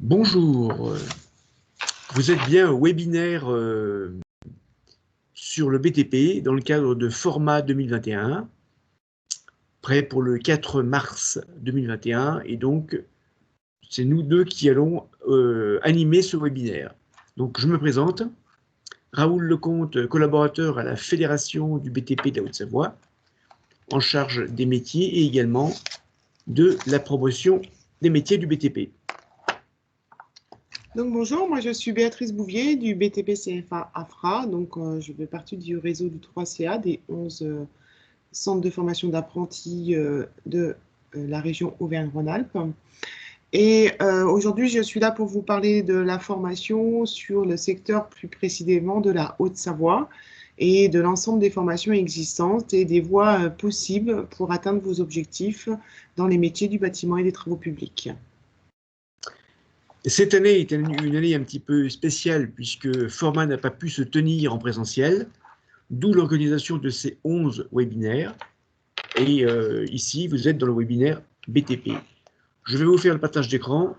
Bonjour, vous êtes bien au webinaire sur le BTP dans le cadre de Format 2021, prêt pour le 4 mars 2021, et donc c'est nous deux qui allons animer ce webinaire. Donc je me présente, Raoul Lecomte, collaborateur à la Fédération du BTP de la Haute-Savoie, en charge des métiers et également de la promotion des métiers du BTP. Donc bonjour, moi je suis Béatrice Bouvier du BTP CFA AFRA, donc je fais partie du réseau du 3CA, des 11 centres de formation d'apprentis de la région Auvergne-Rhône-Alpes. Et aujourd'hui je suis là pour vous parler de la formation sur le secteur plus précisément de la Haute-Savoie et de l'ensemble des formations existantes et des voies possibles pour atteindre vos objectifs dans les métiers du bâtiment et des travaux publics. Cette année est une année un petit peu spéciale puisque Format n'a pas pu se tenir en présentiel, d'où l'organisation de ces 11 webinaires. Et ici, vous êtes dans le webinaire BTP. Je vais vous faire le partage d'écran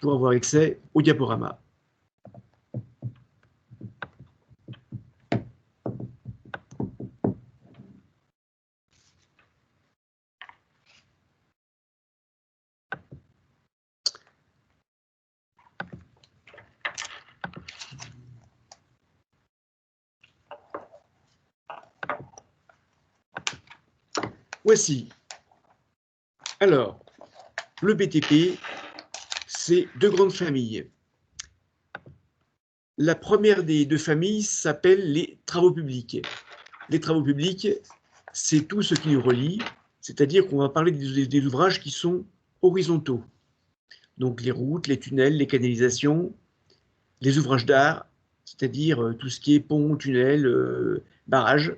pour avoir accès au diaporama. Voici. Alors, le BTP, c'est deux grandes familles. La première des deux familles s'appelle les travaux publics. Les travaux publics, c'est tout ce qui nous relie, c'est-à-dire qu'on va parler des ouvrages qui sont horizontaux. Donc les routes, les tunnels, les canalisations, les ouvrages d'art, c'est-à-dire tout ce qui est pont, tunnel, barrages,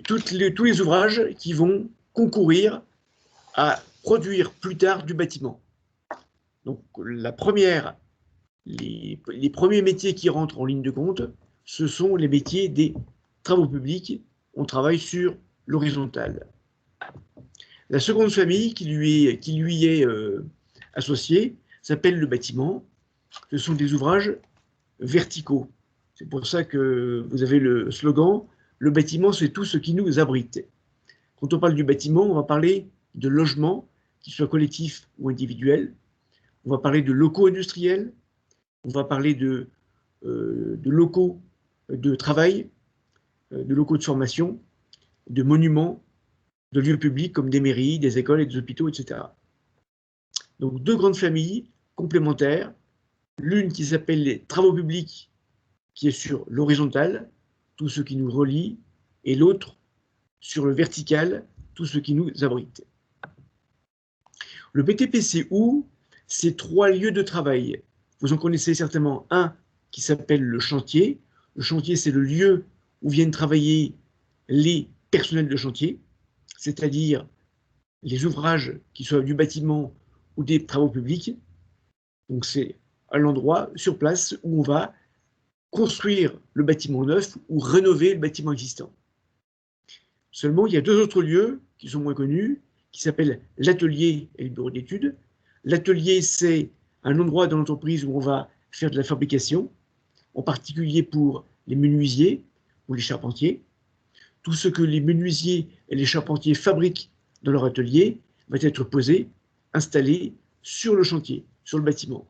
tous les ouvrages qui vont concourir à produire plus tard du bâtiment. Donc les premiers métiers qui rentrent en ligne de compte, ce sont les métiers des travaux publics. On travaille sur l'horizontale. La seconde famille qui lui est associée s'appelle le bâtiment. Ce sont des ouvrages verticaux. C'est pour ça que vous avez le slogan « Le bâtiment, c'est tout ce qui nous abrite ». Quand on parle du bâtiment, on va parler de logements, qu'ils soient collectifs ou individuels. On va parler de locaux industriels. On va parler de locaux de travail, de locaux de formation, de monuments, de lieux publics comme des mairies, des écoles et des hôpitaux, etc. Donc deux grandes familles complémentaires, l'une qui s'appelle les travaux publics, qui est sur l'horizontale, tout ce qui nous relie, et l'autre sur le vertical, tout ce qui nous abrite. Le BTP, c'est où? C'est trois lieux de travail. Vous en connaissez certainement un qui s'appelle le chantier. Le chantier, c'est le lieu où viennent travailler les personnels de chantier, c'est-à-dire les ouvrages qui soient du bâtiment ou des travaux publics. Donc c'est à l'endroit, sur place, où on va construire le bâtiment neuf ou rénover le bâtiment existant. Seulement, il y a deux autres lieux qui sont moins connus, qui s'appellent l'atelier et le bureau d'études. L'atelier, c'est un endroit dans l'entreprise où on va faire de la fabrication, en particulier pour les menuisiers ou les charpentiers. Tout ce que les menuisiers et les charpentiers fabriquent dans leur atelier va être posé, installé sur le chantier, sur le bâtiment.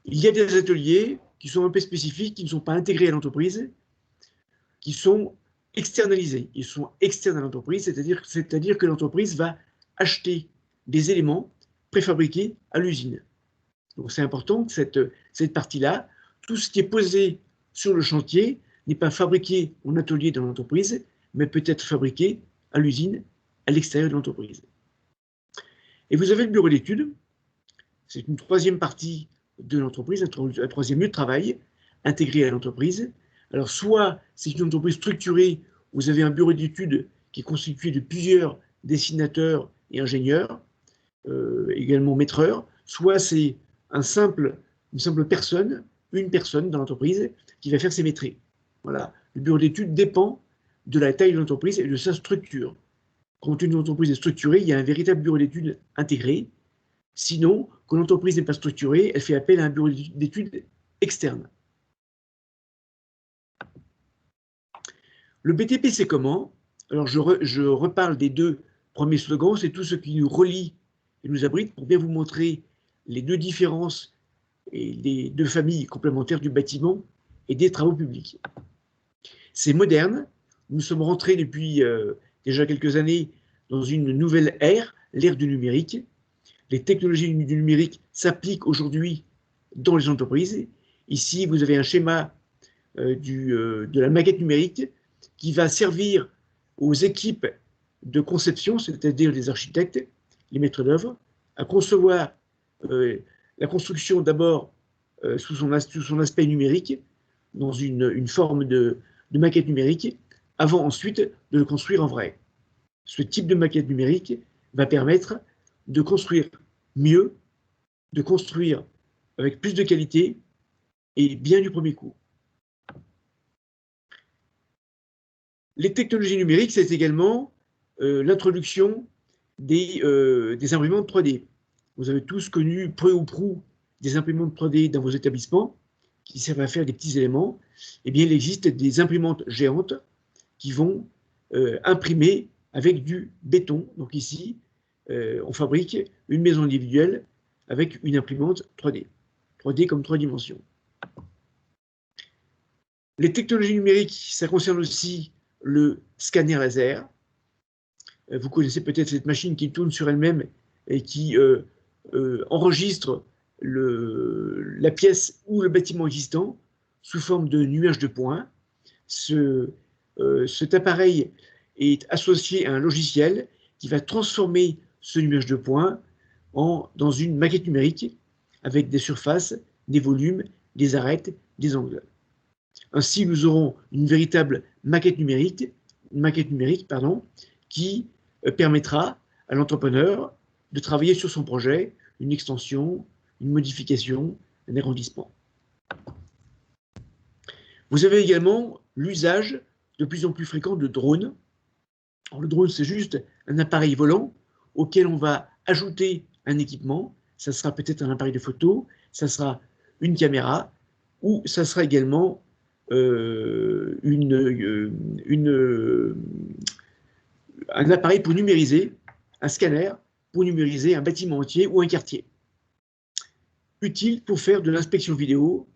Il y a des ateliers qui sont un peu spécifiques, qui ne sont pas intégrés à l'entreprise, qui sont externalisés. Ils sont externes à l'entreprise, c'est-à-dire que l'entreprise va acheter des éléments préfabriqués à l'usine. Donc c'est important que cette partie-là, tout ce qui est posé sur le chantier n'est pas fabriqué en atelier dans l'entreprise, mais peut être fabriqué à l'usine, à l'extérieur de l'entreprise. Et vous avez le bureau d'études, c'est une troisième partie de l'entreprise, un troisième lieu de travail intégré à l'entreprise. Alors soit c'est une entreprise structurée, vous avez un bureau d'études qui est constitué de plusieurs dessinateurs et ingénieurs, également maîtreurs, soit c'est une simple personne, une personne dans l'entreprise qui va faire ses maîtrises. Voilà. Le bureau d'études dépend de la taille de l'entreprise et de sa structure. Quand une entreprise est structurée, il y a un véritable bureau d'études intégré. Sinon, quand l'entreprise n'est pas structurée, elle fait appel à un bureau d'études externe. Le BTP, c'est comment? Alors, je reparle des deux premiers slogans, c'est tout ce qui nous relie et nous abrite pour bien vous montrer les deux différences et les deux familles complémentaires du bâtiment et des travaux publics. C'est moderne, nous sommes rentrés depuis déjà quelques années dans une nouvelle ère, l'ère du numérique. Les technologies du numérique s'appliquent aujourd'hui dans les entreprises. Ici, vous avez un schéma de la maquette numérique qui va servir aux équipes de conception, c'est-à-dire les architectes, les maîtres d'œuvre, à concevoir la construction d'abord sous son aspect numérique, dans une forme de maquette numérique, avant ensuite de le construire en vrai. Ce type de maquette numérique va permettre de construire mieux, de construire avec plus de qualité et bien du premier coup. Les technologies numériques, c'est également l'introduction des imprimantes 3D. Vous avez tous connu peu ou prou des imprimantes 3D dans vos établissements qui servent à faire des petits éléments. Eh bien, il existe des imprimantes géantes qui vont imprimer avec du béton. Donc ici, on fabrique une maison individuelle avec une imprimante 3D. 3D comme 3 dimensions. Les technologies numériques, ça concerne aussi le scanner laser. Vous connaissez peut-être cette machine qui tourne sur elle-même et qui enregistre la pièce ou le bâtiment existant sous forme de nuage de points. Cet appareil est associé à un logiciel qui va transformer ce nuage de points dans une maquette numérique avec des surfaces, des volumes, des arêtes, des angles. Ainsi, nous aurons une véritable maquette numérique qui permettra à l'entrepreneur de travailler sur son projet, une extension, une modification, un agrandissement. Vous avez également l'usage de plus en plus fréquent de drones. Alors, le drone, c'est juste un appareil volant auquel on va ajouter un équipement. Ça sera peut-être un appareil de photo, ça sera une caméra, ou ça sera également un appareil pour numériser, un scanner pour numériser un bâtiment entier ou un quartier. Utile pour faire de l'inspection vidéo,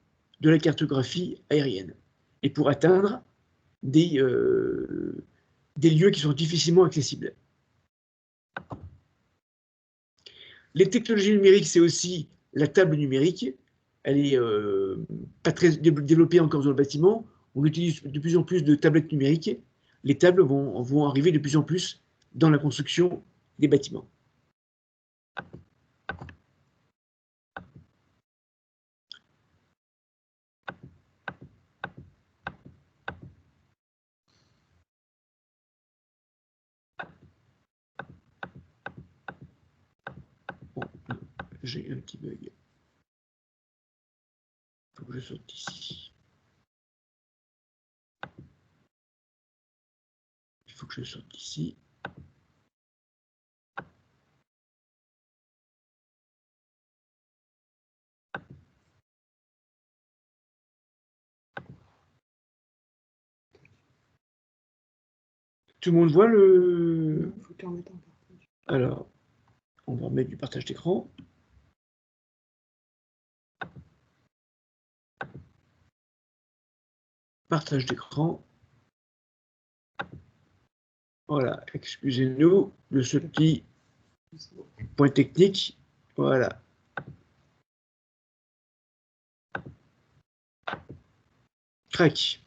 de la cartographie aérienne et pour atteindre des lieux qui sont difficilement accessibles. Les technologies numériques, c'est aussi la table numérique. Elle n'est pas très développée encore dans le bâtiment. On utilise de plus en plus de tablettes numériques. Les tables vont arriver de plus en plus dans la construction des bâtiments. Bon, j'ai un petit bug. Il faut que je sorte ici. Il faut que je sorte ici. Tout le monde voit le... Faut que tu en mettes un partage. Alors, on va remettre du partage d'écran. Partage d'écran. Voilà, excusez-nous de ce petit point technique. Voilà. Crac.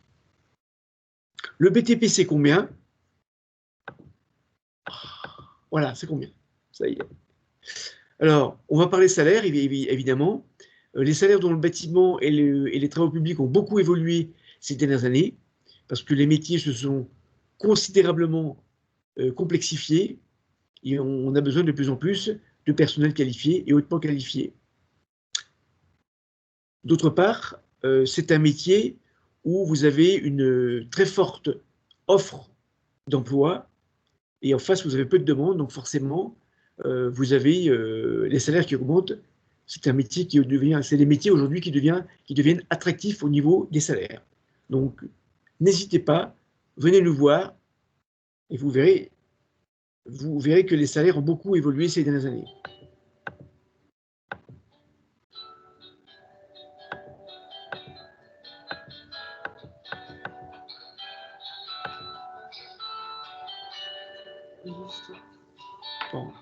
Le BTP, c'est combien? Voilà, c'est combien? Ça y est. Alors, on va parler salaire, évidemment. Les salaires dans le bâtiment et les travaux publics ont beaucoup évolué ces dernières années parce que les métiers se sont considérablement complexifiés et on a besoin de plus en plus de personnel qualifié et hautement qualifié. D'autre part, c'est un métier où vous avez une très forte offre d'emploi et en face, vous avez peu de demandes, donc forcément, vous avez les salaires qui augmentent. C'est un métier qui devient, c'est des métiers aujourd'hui qui deviennent attractifs au niveau des salaires. Donc, n'hésitez pas, venez nous voir et vous verrez que les salaires ont beaucoup évolué ces dernières années. Bon.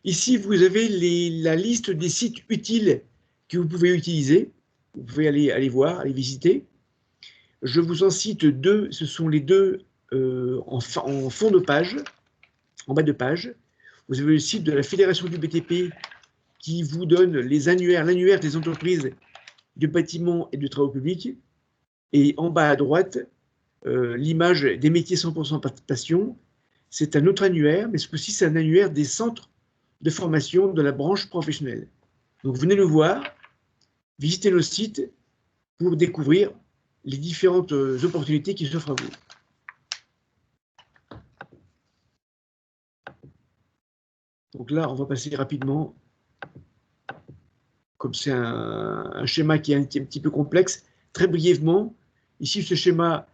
Ici, vous avez la liste des sites utiles que vous pouvez utiliser. Vous pouvez aller voir, aller visiter. Je vous en cite deux. Ce sont les deux en fond de page, en bas de page. Vous avez le site de la Fédération du BTP qui vous donne l'annuaire des entreprises de bâtiments et de travaux publics. Et en bas à droite, l'image des métiers 100% participation. C'est un autre annuaire, mais ce coup-ci, c'est un annuaire des centres de formation de la branche professionnelle. Donc, venez nous voir, visitez nos sites pour découvrir les différentes opportunités qui s'offrent à vous. Donc là, on va passer rapidement. Comme c'est un schéma qui est un petit peu complexe, très brièvement, ici, ce schéma,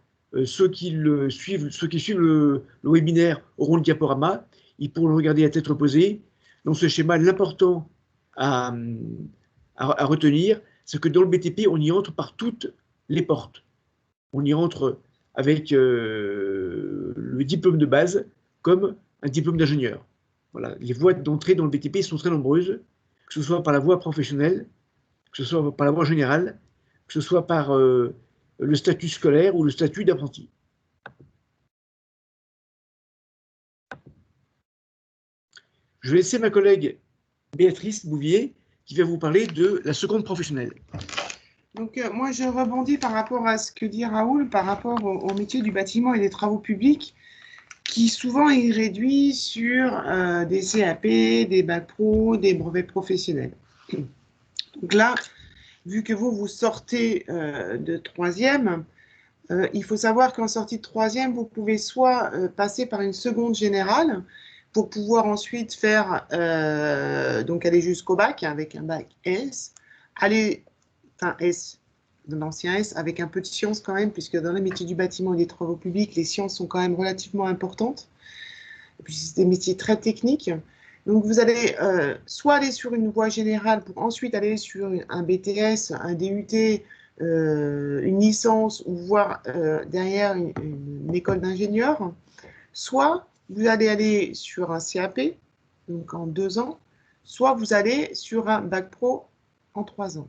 ceux qui suivent le webinaire auront le diaporama, ils pourront le regarder à tête reposée. Dans ce schéma, l'important à retenir, c'est que dans le BTP, on y entre par toutes les portes. On y entre avec le diplôme de base comme un diplôme d'ingénieur. Voilà. Les voies d'entrée dans le BTP sont très nombreuses, que ce soit par la voie professionnelle, que ce soit par la voie générale, que ce soit par le statut scolaire ou le statut d'apprenti. Je vais laisser ma collègue Béatrice Bouvier qui va vous parler de la seconde professionnelle. Donc, moi, je rebondis par rapport à ce que dit Raoul, par rapport au métier du bâtiment et des travaux publics, qui souvent est réduit sur des CAP, des bacs pro, des brevets professionnels. Donc là, vu que vous sortez de troisième, il faut savoir qu'en sortie de troisième, vous pouvez soit passer par une seconde générale pour pouvoir ensuite faire, donc aller jusqu'au bac avec un bac S, enfin S, de l'ancien S, avec un peu de sciences quand même, puisque dans les métiers du bâtiment et des travaux publics, les sciences sont quand même relativement importantes. Et puis c'est des métiers très techniques. Donc vous allez soit aller sur une voie générale pour ensuite aller sur un BTS, un DUT, une licence ou voire derrière une école d'ingénieur, soit vous allez aller sur un CAP, donc en 2 ans, soit vous allez sur un bac pro en 3 ans.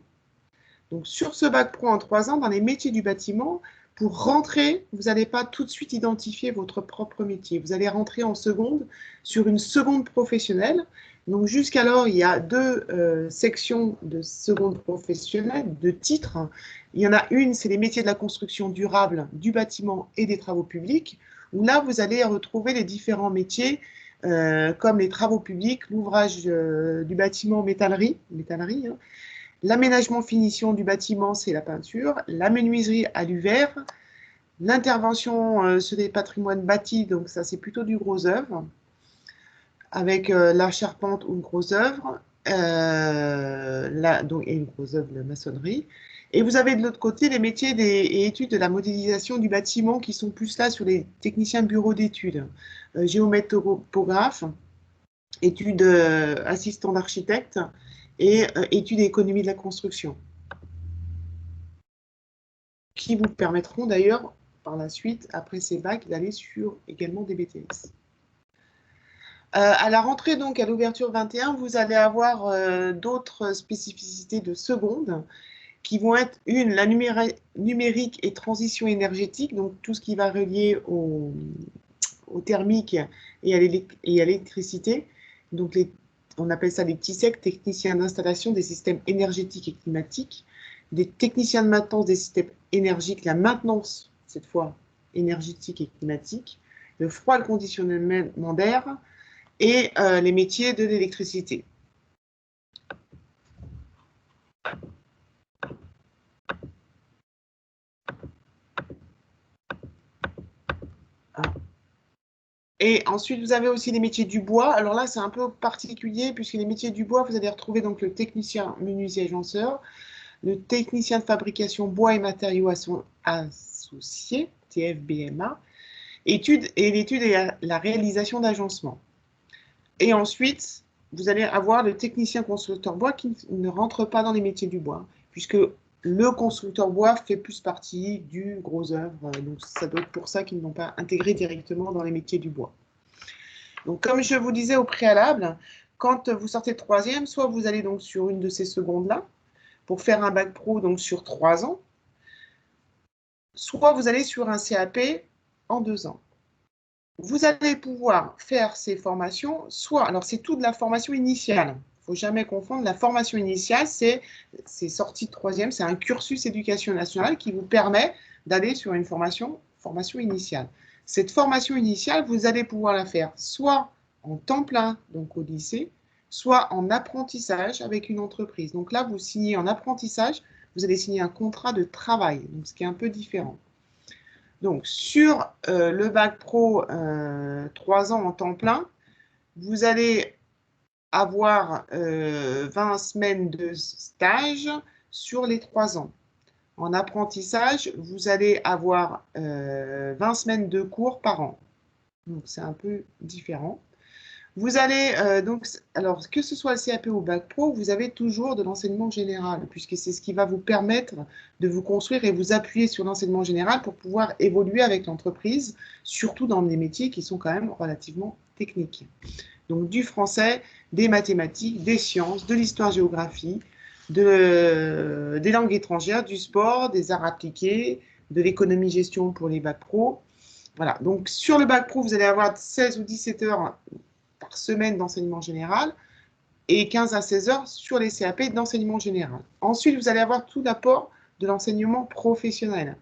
Donc sur ce bac pro en 3 ans, dans les métiers du bâtiment, pour rentrer, vous n'allez pas tout de suite identifier votre propre métier. Vous allez rentrer en seconde sur une seconde professionnelle. Donc jusqu'alors, il y a 2 sections de seconde professionnelle, 2 titres. Il y en a une, c'est les métiers de la construction durable, du bâtiment et des travaux publics, où là, vous allez retrouver les différents métiers comme les travaux publics, l'ouvrage du bâtiment métallerie, hein. L'aménagement finition du bâtiment, c'est la peinture, la menuiserie à l'UVER, l'intervention sur des patrimoines bâtis, donc ça c'est plutôt du gros œuvre, avec la charpente ou une grosse œuvre, et une grosse œuvre de maçonnerie. Et vous avez de l'autre côté les métiers et études de la modélisation du bâtiment qui sont plus là sur les techniciens bureaux d'études, géomètre topographe, études assistants d'architecte et études et économie de la construction, qui vous permettront d'ailleurs par la suite, après ces bacs, d'aller sur également des BTS. À la rentrée, donc à l'ouverture 21, vous allez avoir d'autres spécificités de seconde qui vont être la numérique et transition énergétique, donc tout ce qui va relier au thermique et à l'électricité. Donc on appelle ça les TISEC, techniciens d'installation des systèmes énergétiques et climatiques, des techniciens de maintenance des systèmes énergiques, la maintenance, cette fois énergétique et climatique, le froid, le conditionnement d'air et les métiers de l'électricité. Et ensuite, vous avez aussi les métiers du bois. Alors là, c'est un peu particulier puisque les métiers du bois, vous allez retrouver donc le technicien menuisier agenceur, le technicien de fabrication bois et matériaux associés, TFBMA, l'étude et la réalisation d'agencements. Et ensuite, vous allez avoir le technicien constructeur bois qui ne rentre pas dans les métiers du bois, puisque le constructeur bois fait plus partie du gros œuvre. Donc, ça doit être pour ça qu'ils n'ont pas intégré directement dans les métiers du bois. Donc, comme je vous disais au préalable, quand vous sortez de troisième, soit vous allez donc sur une de ces secondes-là pour faire un bac pro donc sur 3 ans, soit vous allez sur un CAP en 2 ans. Vous allez pouvoir faire ces formations, soit, alors c'est tout de la formation initiale. Il ne faut jamais confondre. La formation initiale, c'est sortie de troisième, c'est un cursus éducation nationale qui vous permet d'aller sur une formation initiale. Cette formation initiale, vous allez pouvoir la faire soit en temps plein, donc au lycée, soit en apprentissage avec une entreprise. Donc là, vous signez en apprentissage, vous allez signer un contrat de travail, donc ce qui est un peu différent. Donc, sur le bac pro 3 ans en temps plein, vous allez avoir 20 semaines de stage sur les 3 ans. En apprentissage, vous allez avoir 20 semaines de cours par an. Donc, c'est un peu différent. Vous allez donc, alors que ce soit le CAP ou le bac pro, vous avez toujours de l'enseignement général, puisque c'est ce qui va vous permettre de vous construire et vous appuyer sur l'enseignement général pour pouvoir évoluer avec l'entreprise, surtout dans des métiers qui sont quand même relativement techniques. Donc du français, des mathématiques, des sciences, de l'histoire-géographie, des langues étrangères, du sport, des arts appliqués, de l'économie-gestion pour les bacs pro. Voilà, donc sur le bac pro, vous allez avoir 16 ou 17 heures par semaine d'enseignement général et 15 à 16 heures sur les CAP d'enseignement général. Ensuite, vous allez avoir tout l'apport de l'enseignement professionnel.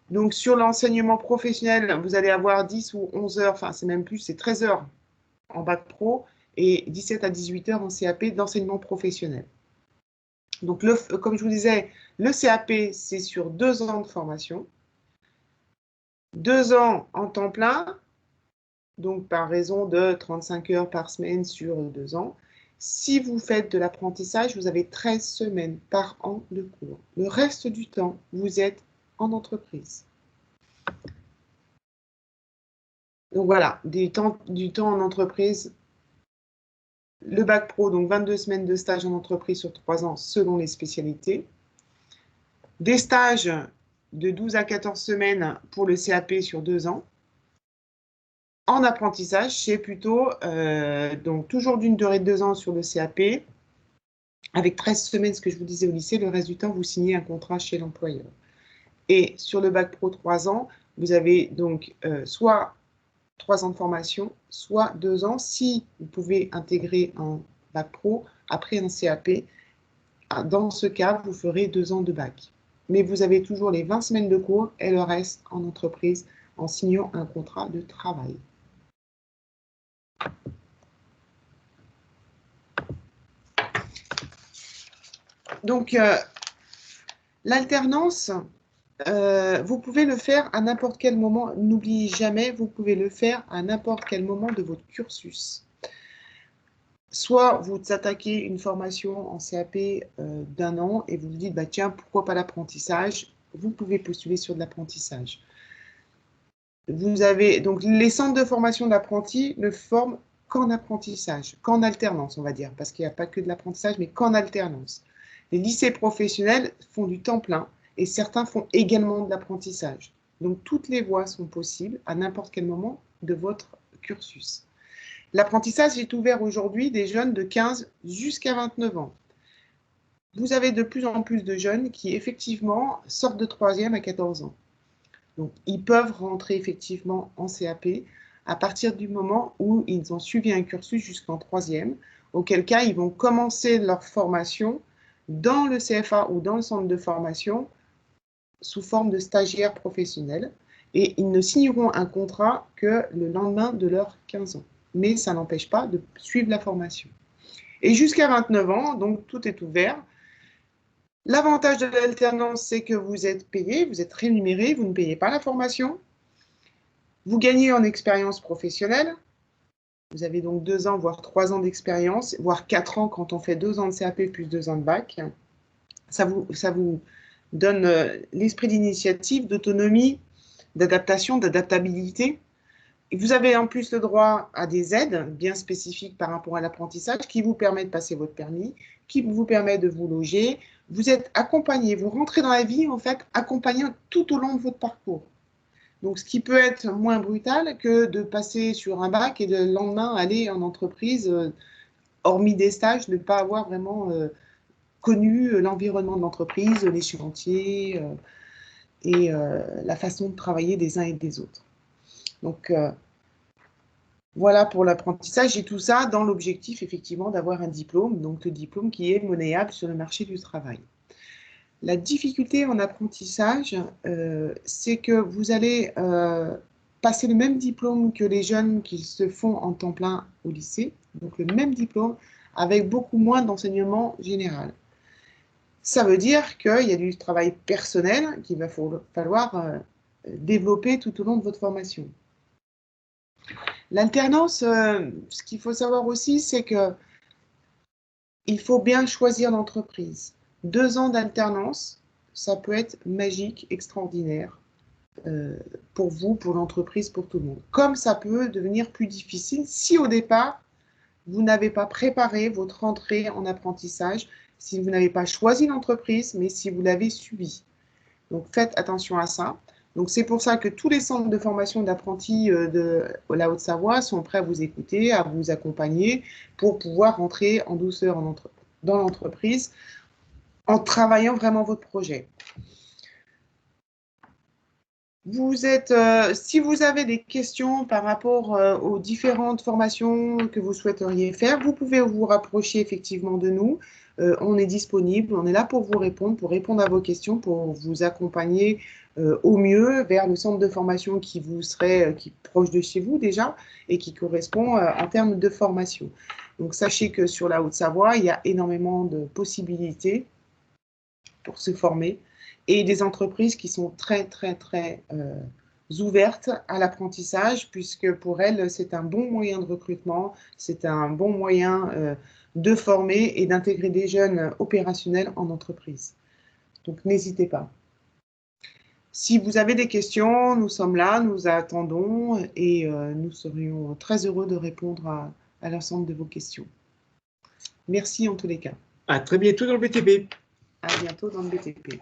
Donc, sur l'enseignement professionnel, vous allez avoir 10 ou 11 heures, enfin, c'est même plus, c'est 13 heures en bac pro et 17 à 18 heures en CAP d'enseignement professionnel. Donc, comme je vous disais, le CAP, c'est sur 2 ans de formation, 2 ans en temps plein, donc par raison de 35 heures par semaine sur 2 ans. Si vous faites de l'apprentissage, vous avez 13 semaines par an de cours. Le reste du temps, vous êtes en entreprise. Donc voilà, du temps en entreprise. Le bac pro, donc 22 semaines de stage en entreprise sur 3 ans selon les spécialités. Des stages de 12 à 14 semaines pour le CAP sur 2 ans. En apprentissage, c'est plutôt donc toujours d'une durée de 2 ans sur le CAP, avec 13 semaines, ce que je vous disais au lycée, le reste du temps, vous signez un contrat chez l'employeur. Et sur le bac pro 3 ans, vous avez donc soit 3 ans de formation, soit 2 ans, si vous pouvez intégrer un bac pro après un CAP. Dans ce cas, vous ferez 2 ans de bac. Mais vous avez toujours les 20 semaines de cours et le reste en entreprise en signant un contrat de travail. Donc, l'alternance, vous pouvez le faire à n'importe quel moment. N'oubliez jamais, vous pouvez le faire à n'importe quel moment de votre cursus. Soit vous attaquez une formation en CAP d'1 an et vous vous dites, bah, tiens, pourquoi pas l'apprentissage? Vous pouvez postuler sur de l'apprentissage. Vous avez donc les centres de formation d'apprenti ne forment qu'en apprentissage, qu'en alternance, on va dire, parce qu'il n'y a pas que de l'apprentissage, mais qu'en alternance. Les lycées professionnels font du temps plein et certains font également de l'apprentissage. Donc, toutes les voies sont possibles à n'importe quel moment de votre cursus. L'apprentissage est ouvert aujourd'hui des jeunes de 15 jusqu'à 29 ans. Vous avez de plus en plus de jeunes qui, effectivement, sortent de troisième à 14 ans. Donc, ils peuvent rentrer effectivement en CAP à partir du moment où ils ont suivi un cursus jusqu'en troisième, auquel cas ils vont commencer leur formation dans le CFA ou dans le centre de formation sous forme de stagiaires professionnels et ils ne signeront un contrat que le lendemain de leurs 15 ans. Mais ça n'empêche pas de suivre la formation. Et jusqu'à 29 ans, donc tout est ouvert. L'avantage de l'alternance, c'est que vous êtes payé, vous êtes rémunéré, vous ne payez pas la formation. Vous gagnez en expérience professionnelle. Vous avez donc 2 ans, voire 3 ans d'expérience, voire 4 ans quand on fait 2 ans de CAP plus 2 ans de bac. Ça vous donne l'esprit d'initiative, d'autonomie, d'adaptation, d'adaptabilité. Et vous avez en plus le droit à des aides bien spécifiques par rapport à l'apprentissage qui vous permettent de passer votre permis, qui vous permettent de vous loger. Vous êtes accompagné, vous rentrez dans la vie en fait accompagné tout au long de votre parcours. Donc, ce qui peut être moins brutal que de passer sur un bac et le lendemain aller en entreprise, hormis des stages, ne pas avoir vraiment connu l'environnement de l'entreprise, les chantiers et la façon de travailler des uns et des autres. Donc, voilà pour l'apprentissage et tout ça dans l'objectif effectivement d'avoir un diplôme, donc le diplôme qui est monnayable sur le marché du travail. La difficulté en apprentissage, c'est que vous allez passer le même diplôme que les jeunes qui se font en temps plein au lycée, donc le même diplôme avec beaucoup moins d'enseignement général. Ça veut dire qu'il y a du travail personnel qu'il va falloir développer tout au long de votre formation. L'alternance, ce qu'il faut savoir aussi, c'est qu'il faut bien choisir l'entreprise. 2 ans d'alternance, ça peut être magique, extraordinaire pour vous, pour l'entreprise, pour tout le monde. Comme ça peut devenir plus difficile si au départ, vous n'avez pas préparé votre entrée en apprentissage, si vous n'avez pas choisi l'entreprise, mais si vous l'avez subie. Donc faites attention à ça. Donc c'est pour ça que tous les centres de formation d'apprentis de la Haute-Savoie sont prêts à vous écouter, à vous accompagner pour pouvoir rentrer en douceur dans l'entreprise en travaillant vraiment votre projet. Si vous avez des questions par rapport aux différentes formations que vous souhaiteriez faire, vous pouvez vous rapprocher effectivement de nous. On est disponible, on est là pour vous répondre à vos questions, pour vous accompagner au mieux vers le centre de formation qui est proche de chez vous déjà et qui correspond en termes de formation. Donc sachez que sur la Haute-Savoie, il y a énormément de possibilités pour se former et des entreprises qui sont très, très, très ouvertes à l'apprentissage, puisque pour elles, c'est un bon moyen de recrutement, c'est un bon moyen de former et d'intégrer des jeunes opérationnels en entreprise. Donc, n'hésitez pas. Si vous avez des questions, nous sommes là, nous attendons et nous serions très heureux de répondre à l'ensemble de vos questions. Merci en tous les cas. À très bientôt dans le BTP. À bientôt dans le BTP.